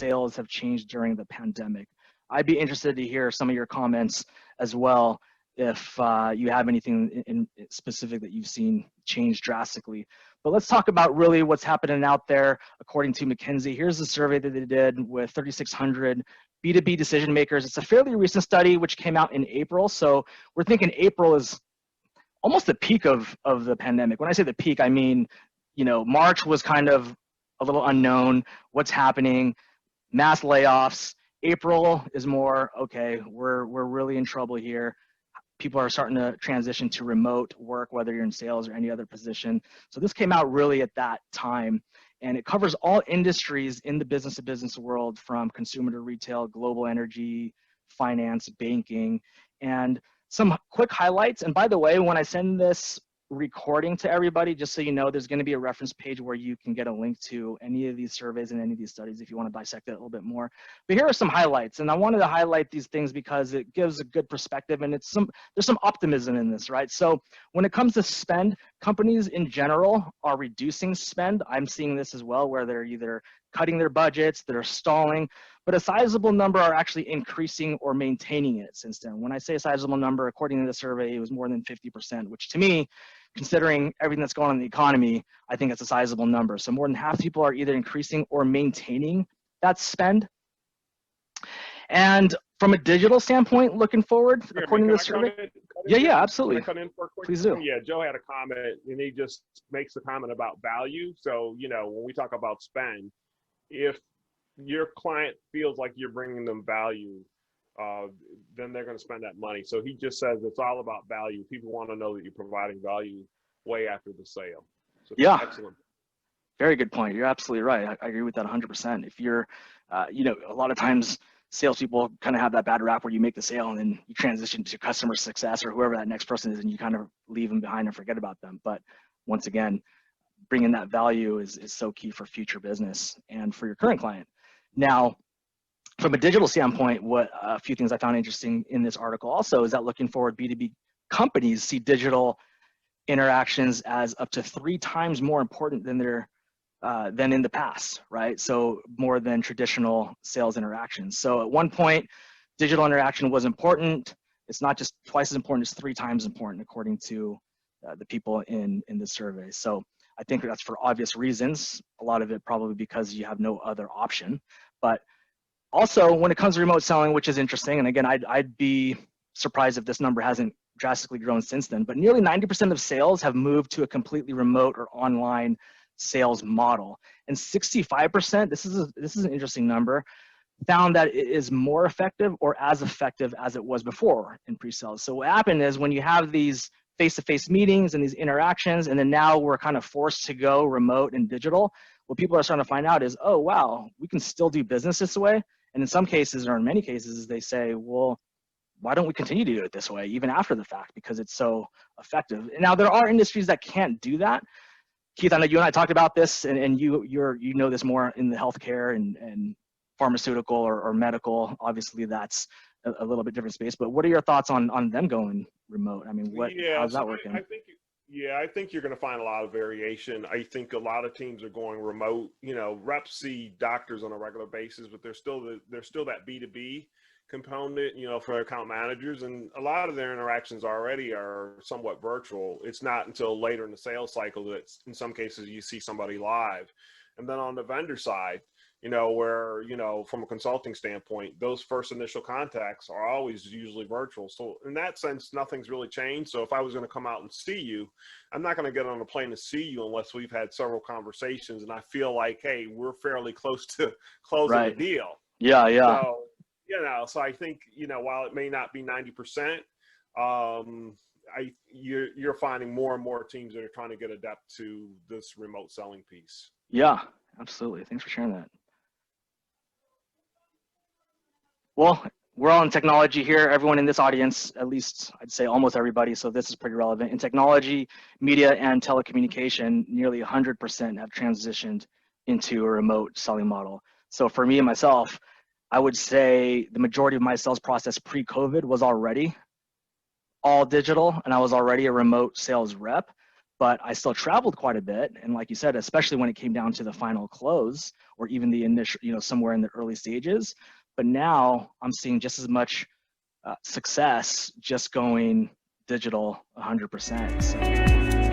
sales have changed during the pandemic. I'd be interested to hear some of your comments as well, if you have anything in specific that you've seen change drastically. But let's talk about really what's happening out there. According to McKinsey, here's the survey that they did with 3,600 B2B decision makers. It's a fairly recent study which came out in April. So we're thinking April is almost the peak of the pandemic. When I say the peak, I mean, you know, March was kind of a little unknown, what's happening, mass layoffs. April is more, okay, we're really in trouble here. People are starting to transition to remote work, whether you're in sales or any other position. So this came out really at that time, and it covers all industries in the business to business world, from consumer to retail, global energy, finance, banking, and some quick highlights. And by the way, when I send this recording to everybody, just so you know, there's going to be a reference page where you can get a link to any of these surveys and any of these studies if you want to dissect it a little bit more. But here are some highlights, and I wanted to highlight these things because it gives a good perspective, and there's some optimism in this, right? So when it comes to spend, companies in general are reducing spend. I'm seeing this as well, where they're either cutting their budgets, they're stalling, but a sizable number are actually increasing or maintaining it since then. When I say a sizable number, according to the survey, it was more than 50%, which to me, considering everything that's going on in the economy, I think it's a sizable number. So more than half the people are either increasing or maintaining that spend. And from a digital standpoint, looking forward, according to the survey. Yeah, absolutely. Can I come in for a quick Please do. Yeah, Joe had a comment, and he just makes a comment about value. So, you know, when we talk about spend, if your client feels like you're bringing them value, then they're going to spend that money. So he just says it's all about value. People want to know that you're providing value way after the sale. So yeah, excellent. Very good point. You're absolutely right. I agree with that 100%. If you're, you know, a lot of times salespeople kind of have that bad rap where you make the sale and then you transition to customer success or whoever that next person is, and you kind of leave them behind and forget about them. But once again, bringing that value is so key for future business and for your current client. Now, from a digital standpoint, what a few things I found interesting in this article also is that looking forward, B2B companies see digital interactions as up to 3 times more important than than in the past, right? So more than traditional sales interactions. So at one point, digital interaction was important. It's not just twice as important, it's 3 times important, according to the people in the survey. So I think that's for obvious reasons. A lot of it probably because you have no other option. But also, when it comes to remote selling, which is interesting, and again, I'd be surprised if this number hasn't drastically grown since then, but nearly 90% of sales have moved to a completely remote or online sales model. And 65%, this is an interesting number, found that it is more effective or as effective as it was before in pre-sales. So what happened is when you have these face-to-face meetings and these interactions, and then now we're kind of forced to go remote and digital, what people are starting to find out is, oh, wow, we can still do business this way. And in some cases, or in many cases, they say, well, why don't we continue to do it this way, even after the fact, because it's so effective. Now, there are industries that can't do that. Keith, I know you and I talked about this, and you know this more in the healthcare and pharmaceutical or medical. Obviously, that's a little bit different space. But what are your thoughts on them going remote? I mean, how's that working? I think you're going to find a lot of variation. I think a lot of teams are going remote. You know, reps see doctors on a regular basis, but there's still that B2B component, you know, for account managers, and a lot of their interactions already are somewhat virtual. It's not until later in the sales cycle that in some cases you see somebody live. And then on the vendor side, you know, where, you know, from a consulting standpoint, those first initial contacts are always usually virtual. So in that sense, nothing's really changed. So if I was going to come out and see you, I'm not going to get on a plane to see you unless we've had several conversations and I feel like, hey, we're fairly close to closing the deal. Yeah. So, you know, so I think, you know, while it may not be 90%, you're finding more and more teams that are trying to get adept to this remote selling piece. Yeah, absolutely. Thanks for sharing that. Well, we're all in technology here. Everyone in this audience, at least I'd say almost everybody, so this is pretty relevant. In technology, media, and telecommunication, nearly 100% have transitioned into a remote selling model. So for me and myself, I would say the majority of my sales process pre-COVID was already all digital, and I was already a remote sales rep. but I still traveled quite a bit. And like you said, especially when it came down to the final close or even the initial, somewhere in the early stages. But now I'm seeing just as much success just going digital 100%. So.